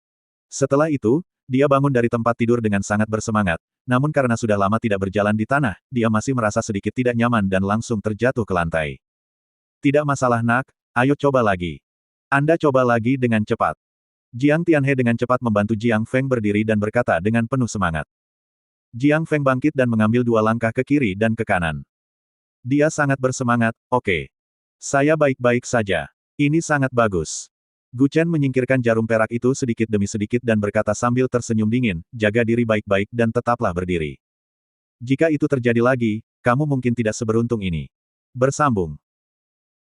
[SPEAKER 2] Setelah itu, dia bangun dari tempat tidur dengan sangat bersemangat, namun karena sudah lama tidak berjalan di tanah, dia masih merasa sedikit tidak nyaman dan langsung terjatuh ke lantai. Tidak masalah nak, ayo coba lagi. Anda coba lagi dengan cepat. Jiang Tianhe dengan cepat membantu Jiang Feng berdiri dan berkata dengan penuh semangat. Jiang Feng bangkit dan mengambil 2 langkah ke kiri dan ke kanan. Dia sangat bersemangat, oke. Saya baik-baik saja. Ini sangat bagus. Gu Chen menyingkirkan jarum perak itu sedikit demi sedikit dan berkata sambil tersenyum dingin, jaga diri baik-baik dan tetaplah berdiri. Jika itu terjadi lagi, kamu mungkin tidak seberuntung ini. Bersambung.